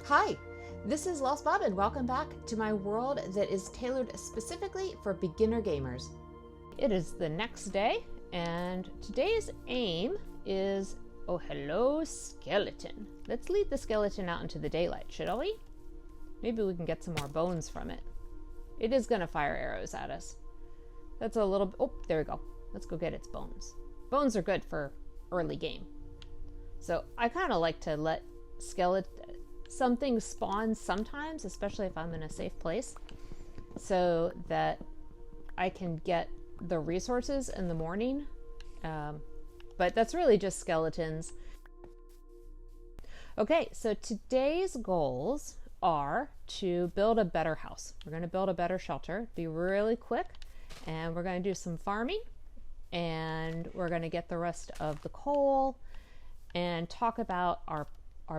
Hi, this is Lost Bob and welcome back to my world that is tailored specifically for beginner gamers. It is the next day and today's aim is, oh hello skeleton. Let's lead the skeleton out into the daylight, shall we? Maybe we can get some more bones from it. It is gonna fire arrows at us. That's a little, oh, there we go. Let's go get its bones. Bones are good for early game. So I kind of like to let something spawn sometimes, especially if I'm in a safe place, so that I can get the resources in the morning. But that's really just skeletons. Okay, so today's goals are to build a better house. We're going to build a better shelter, be really quick, and we're going to do some farming, and we're going to get the rest of the coal and talk about our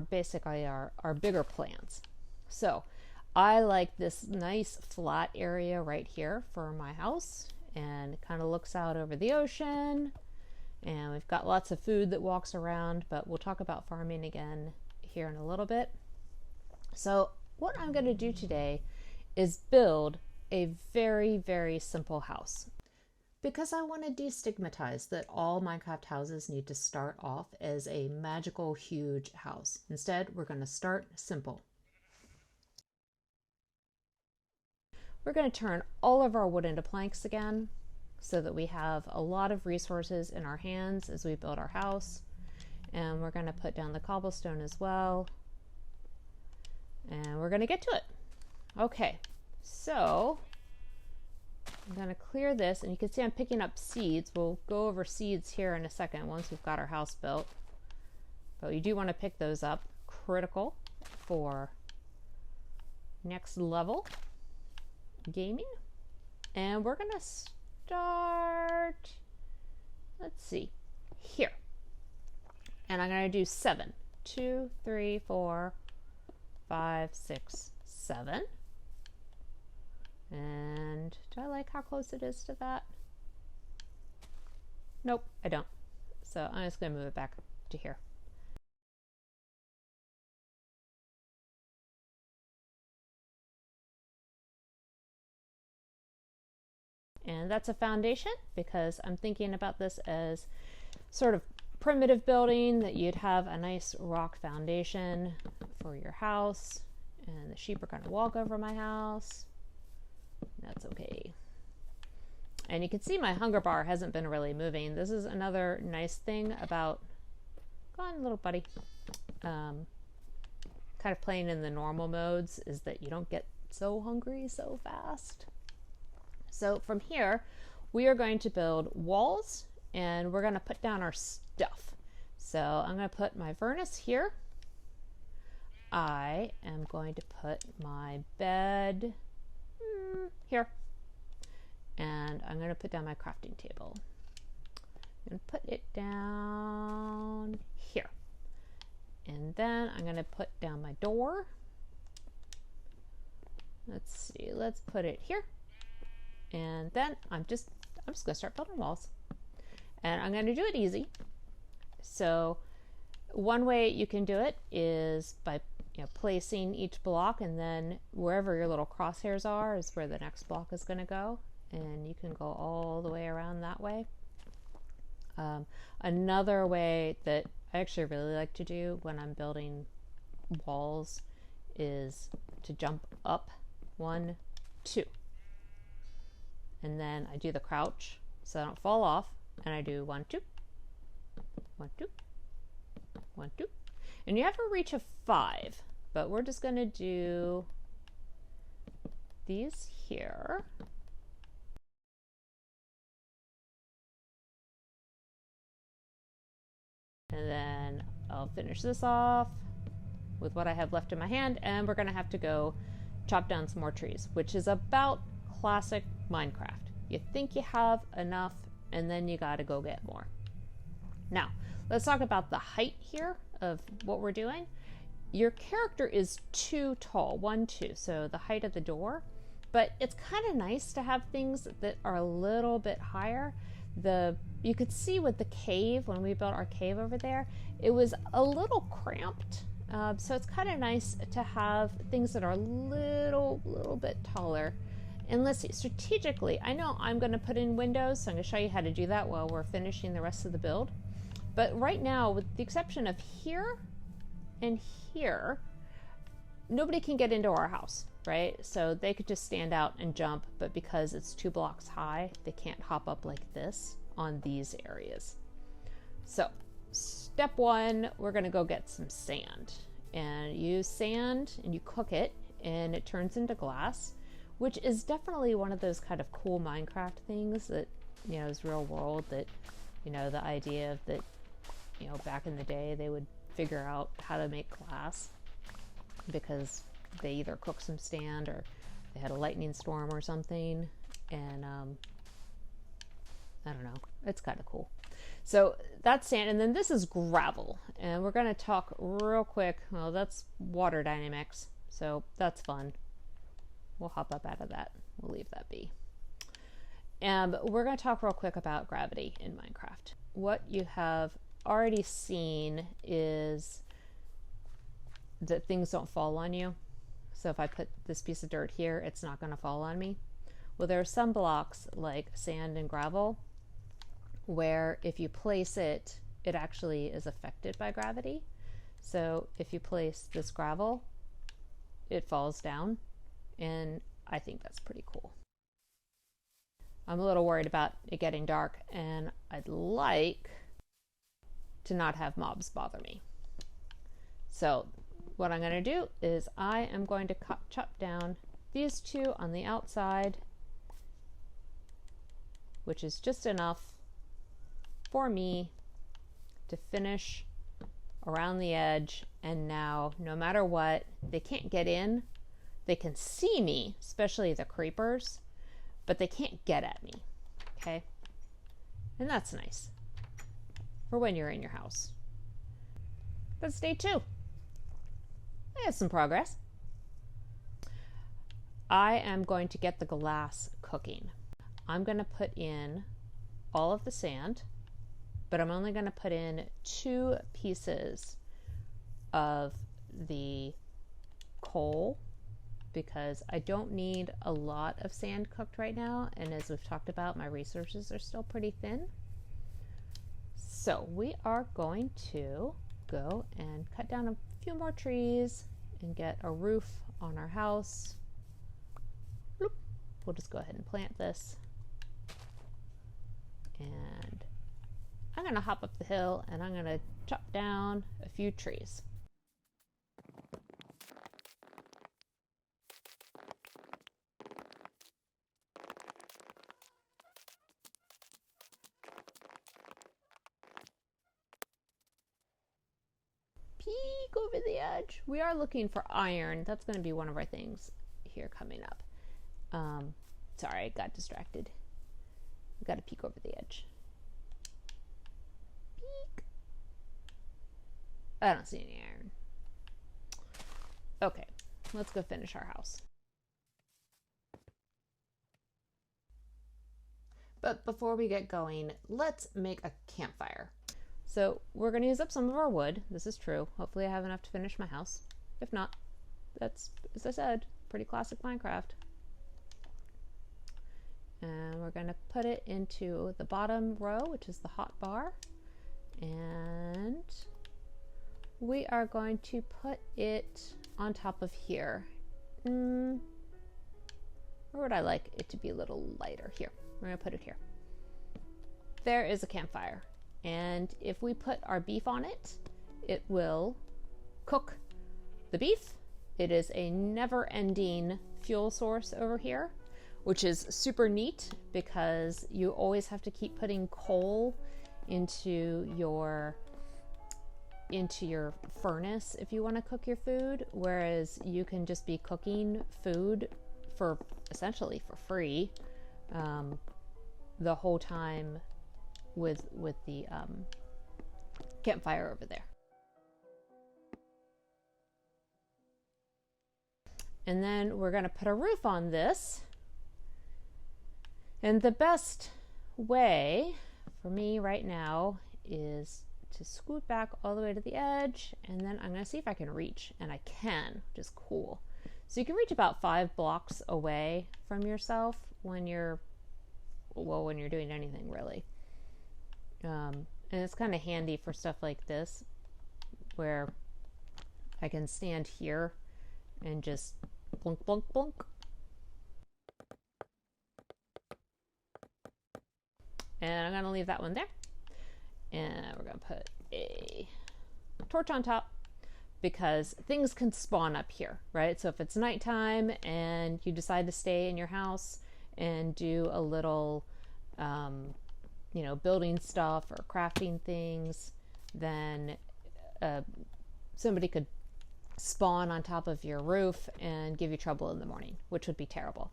basically our bigger plans. So I like this nice flat area right here for my house, and it kind of looks out over the ocean, and we've got lots of food that walks around, but we'll talk about farming again here in a little bit. So what I'm going to do today is build a very, very simple house, because I want to destigmatize that all Minecraft houses need to start off as a magical, huge house. Instead, we're going to start simple. We're going to turn all of our wood into planks again so that we have a lot of resources in our hands as we build our house. And we're going to put down the cobblestone as well. And we're going to get to it. Okay, so I'm going to clear this, and you can see I'm picking up seeds. We'll go over seeds here in a second once we've got our house built. But you do want to pick those up. Critical for next level gaming. And we're going to start, let's see, here. And I'm going to do 7. 2, 3, 4, 5, 6, 7. And do I like how close it is to that? Nope, I don't. So I'm just going to move it back to here. And that's a foundation, because I'm thinking about this as sort of primitive building, that you'd have a nice rock foundation for your house, and the sheep are going to walk over my house. That's okay. And you can see my hunger bar hasn't been really moving. This is another nice thing about, go on little buddy, kind of playing in the normal modes, is that you don't get so hungry so fast. So from here, we are going to build walls, and we're going to put down our stuff. So I'm going to put my furnace here. I am going to put my bed here, and I'm going to put down my crafting table. I'm going to put it down here, and then I'm going to put down my door. Let's see, let's put it here, and then I'm just going to start building walls, and I'm going to do it easy. So one way you can do it is by placing each block, and then wherever your little crosshairs are is where the next block is going to go, and you can go all the way around that way. Another way that I actually really like to do when I'm building walls is to jump up 1, 2, and then I do the crouch so I don't fall off, and I do 1, 2, 1, 2, 1, 2. And you have to reach a 5, but we're just going to do these here. And then I'll finish this off with what I have left in my hand, and we're going to have to go chop down some more trees, which is about classic Minecraft. You think you have enough, and then you got to go get more. Now, let's talk about the height here of what we're doing. Your character is too tall, 1, 2, so the height of the door, but it's kind of nice to have things that are a little bit higher. You could see with the cave, when we built our cave over there, it was a little cramped So it's kind of nice to have things that are a little bit taller. And let's see, strategically, I know I'm going to put in windows, so I'm going to show you how to do that while we're finishing the rest of the build. But right now, with the exception of here and here, nobody can get into our house, right? So they could just stand out and jump, but because it's 2 blocks high, they can't hop up like this on these areas. So step 1, we're going to go get some sand. And you use sand and you cook it and it turns into glass, which is definitely one of those kind of cool Minecraft things that, you know, is real world, that, you know, the idea of that, you know, back in the day they would figure out how to make glass because they either cooked some sand or they had a lightning storm or something. And I don't know, it's kind of cool. So that's sand, and then this is gravel, and we're going to talk real quick. Well, that's water dynamics, so that's fun. We'll hop up out of that. We'll leave that be. But we're going to talk real quick about gravity in Minecraft. What you have already seen is that things don't fall on you. So if I put this piece of dirt here, it's not going to fall on me. Well, there are some blocks like sand and gravel where if you place it, it actually is affected by gravity. So if you place this gravel, it falls down, and I think that's pretty cool. I'm a little worried about it getting dark, and I'd like to not have mobs bother me. So what I'm going to do is I am going to chop down these 2 on the outside, which is just enough for me to finish around the edge. And now, no matter what, they can't get in. They can see me, especially the creepers, but they can't get at me, okay? And that's nice for when you're in your house. That's day 2. I have some progress. I am going to get the glass cooking. I'm going to put in all of the sand, but I'm only going to put in 2 pieces of the coal because I don't need a lot of sand cooked right now, and as we've talked about, my resources are still pretty thin. So we are going to go and cut down a few more trees and get a roof on our house. Bloop. We'll just go ahead and plant this. And I'm going to hop up the hill and I'm going to chop down a few trees. Peek over the edge. We are looking for iron. That's going to be one of our things here coming up. Sorry, I got distracted. We got to peek over the edge. Peek. I don't see any iron. Okay, let's go finish our house. But before we get going, let's make a campfire. So we're going to use up some of our wood. This is true. Hopefully I have enough to finish my house. If not, that's, as I said, pretty classic Minecraft. And we're going to put it into the bottom row, which is the hot bar. And we are going to put it on top of here. Or would I like it to be a little lighter? Here, we're going to put it here. There is a campfire. And if we put our beef on it, it will cook the beef. It is a never-ending fuel source over here, which is super neat because you always have to keep putting coal into your furnace if you want to cook your food, whereas you can just be cooking food for essentially for free the whole time with the campfire over there. And then we're going to put a roof on this. And the best way for me right now is to scoot back all the way to the edge, and then I'm going to see if I can reach, and I can, which is cool. So you can reach about 5 blocks away from yourself when you're doing anything really. And it's kind of handy for stuff like this, where I can stand here and just blunk, blunk, blunk. And I'm going to leave that one there. And we're going to put a torch on top because things can spawn up here, right? So if it's nighttime and you decide to stay in your house and do a little, building stuff or crafting things, then somebody could spawn on top of your roof and give you trouble in the morning, which would be terrible.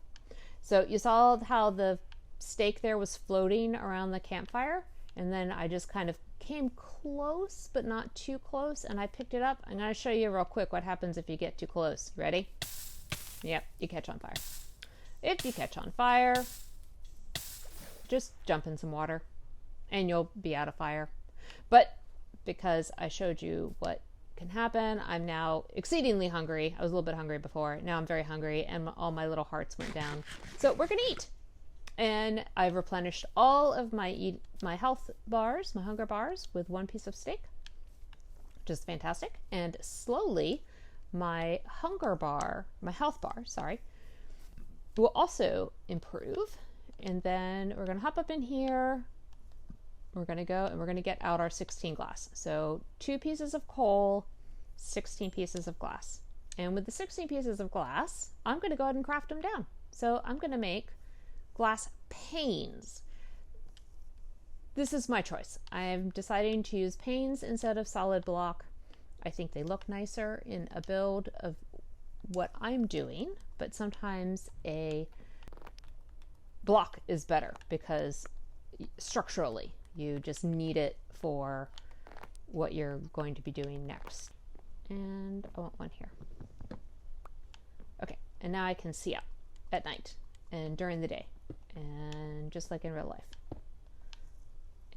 So you saw how the stake there was floating around the campfire, and then I just kind of came close but not too close, and I picked it up. I'm going to show you real quick what happens if you get too close. Ready? Yep, you catch on fire. If you catch on fire, just jump in some water and you'll be out of fire. But because I showed you what can happen, I'm now exceedingly hungry. I was a little bit hungry before. Now I'm very hungry and all my little hearts went down. So we're going to eat. And I've replenished all of my health bars, my hunger bars, with 1 piece of steak, which is fantastic. And slowly, my health bar, will also improve. And then we're going to hop up in here. We're going to go and we're going to get out our 16 glass. So 2 pieces of coal, 16 pieces of glass. And with the 16 pieces of glass, I'm going to go ahead and craft them down. So I'm going to make glass panes. This is my choice. I'm deciding to use panes instead of solid block. I think they look nicer in a build of what I'm doing, but sometimes a block is better because structurally you just need it for what you're going to be doing next. And I want one here. Okay, and now I can see out at night and during the day, and just like in real life.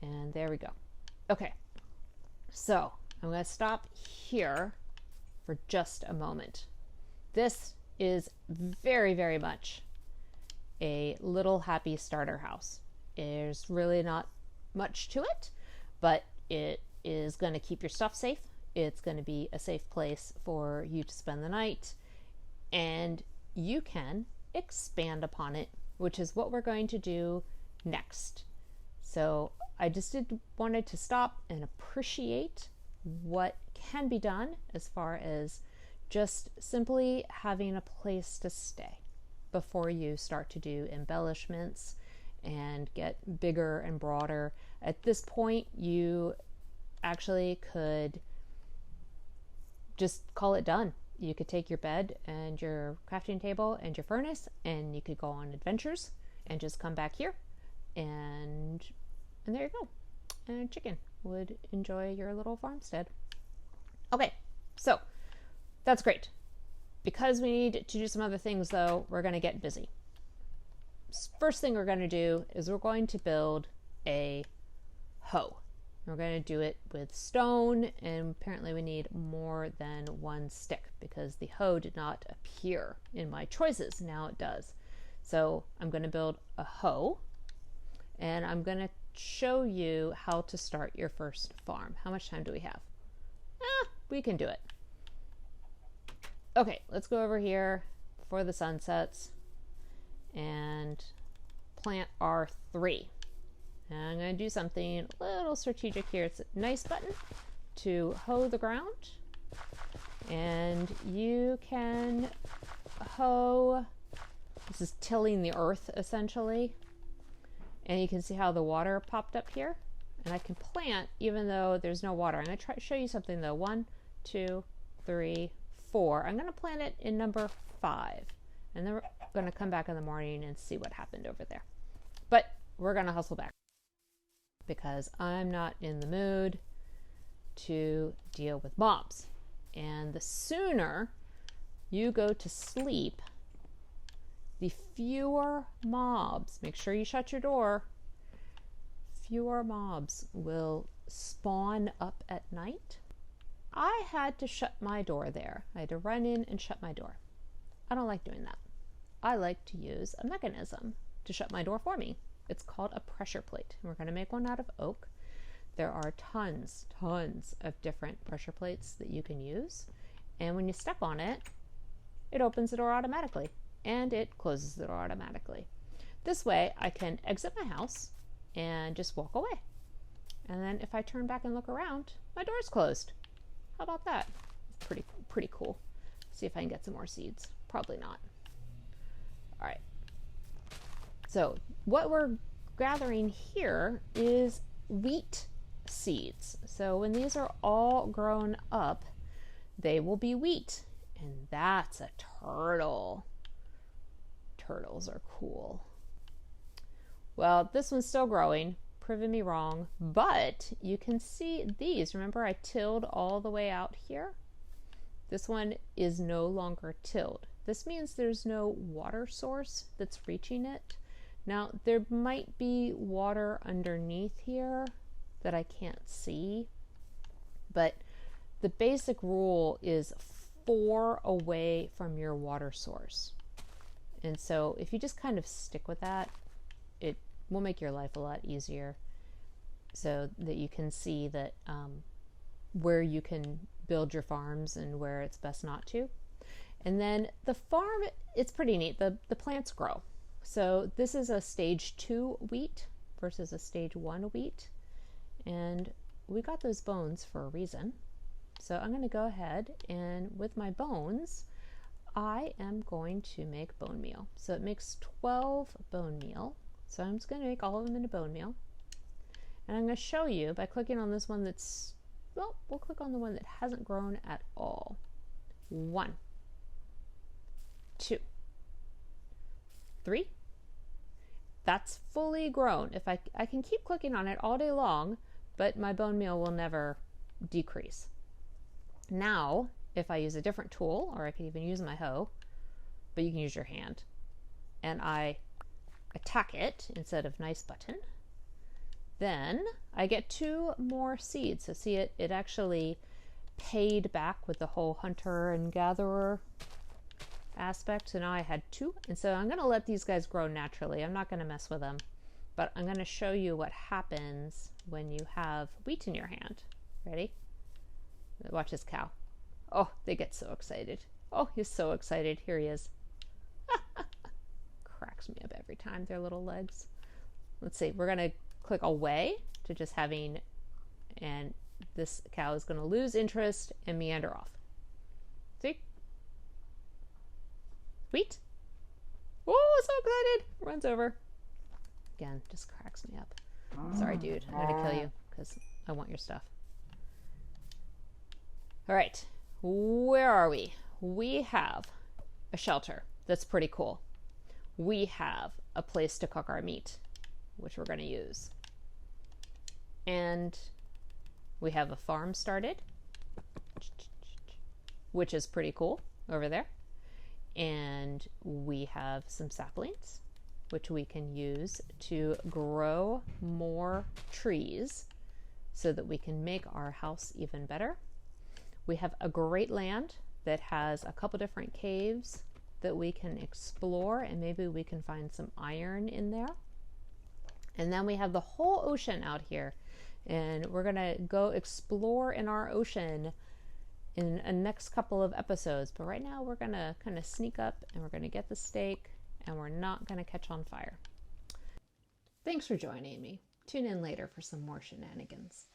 And there we go. Okay, so I'm going to stop here for just a moment. This is very, very much a little happy starter house. There's really not much to it, but it is going to keep your stuff safe. It's going to be a safe place for you to spend the night, and you can expand upon it, which is what we're going to do next. So I just wanted to stop and appreciate what can be done as far as just simply having a place to stay before you start to do embellishments and get bigger and broader. At this point, you actually could just call it done. You could take your bed and your crafting table and your furnace, and you could go on adventures and just come back here, and there you go. And chicken would enjoy your little farmstead. Okay, so that's great. Because we need to do some other things, though, we're going to get busy. First thing we're going to do is we're going to build a hoe. We're going to do it with stone, and apparently we need more than 1 stick because the hoe did not appear in my choices. Now it does. So I'm going to build a hoe, and I'm going to show you how to start your first farm. How much time do we have? We can do it. Okay, let's go over here before the sun sets and plant our 3. And I'm going to do something a little strategic here. It's a nice button to hoe the ground. And you can hoe, this is tilling the earth essentially. And you can see how the water popped up here. And I can plant even though there's no water. I'm going to try to show you something though. 1, 2, 3, 4. I'm going to plant it in number 5. And then we're going to come back in the morning and see what happened over there. But we're going to hustle back because I'm not in the mood to deal with mobs. And the sooner you go to sleep, the fewer mobs, make sure you shut your door, fewer mobs will spawn up at night, I had to shut my door there. I had to run in and shut my door. I don't like doing that. I like to use a mechanism to shut my door for me. It's called a pressure plate. And we're going to make one out of oak. There are tons of different pressure plates that you can use. And when you step on it, it opens the door automatically and it closes the door automatically. This way I can exit my house and just walk away. And then if I turn back and look around, my door's closed. How about that? It's pretty cool. See if I can get some more seeds. Probably not. All right. So what we're gathering here is wheat seeds. So when these are all grown up, they will be wheat. And that's a turtle. Turtles are cool. Well, this one's still growing, proving me wrong, but you can see these. Remember I tilled all the way out here? This one is no longer tilled. This means there's no water source that's reaching it. Now, there might be water underneath here that I can't see, but the basic rule is 4 away from your water source. And so if you just kind of stick with that, it will make your life a lot easier so that you can see that where you can build your farms and where it's best not to. And then the farm, it's pretty neat. The plants grow. So this is a stage 2 wheat versus a stage 1 wheat. And we got those bones for a reason. So I'm going to go ahead and with my bones, I am going to make bone meal. So it makes 12 bone meal. So I'm just going to make all of them into bone meal. And I'm going to show you by clicking on this one that's, well, we'll click on the one that hasn't grown at all. 1, 2, 3. That's fully grown. If I can keep clicking on it all day long, but my bone meal will never decrease. Now, if I use a different tool, or I can even use my hoe, but you can use your hand, and I attack it instead of nice button, then I get 2 more seeds. So see, it actually paid back with the whole hunter and gatherer aspect. So now I had 2, and so I'm going to let these guys grow naturally. I'm not going to mess with them, but I'm going to show you what happens when you have wheat in your hand. Ready? Watch this cow. Oh, they get so excited. Oh, he's so excited. Here he is. Cracks me up every time, their little legs. Let's see, we're going to click away to just having, and this cow is going to lose interest and meander off. See? Wheat. Oh, so excited. Runs over. Again, just cracks me up. Sorry, dude. I'm going to kill you because I want your stuff. All right. Where are we? We have a shelter that's pretty cool. We have a place to cook our meat, which we're going to use. And we have a farm started, which is pretty cool over there. And we have some saplings, which we can use to grow more trees so that we can make our house even better. We have a great land that has a couple different caves that we can explore, and maybe we can find some iron in there. And then we have the whole ocean out here, and we're gonna go explore in our ocean in a next couple of episodes. But right now we're gonna kind of sneak up and we're gonna get the steak, and we're not gonna catch on fire. Thanks for joining me. Tune in later for some more shenanigans.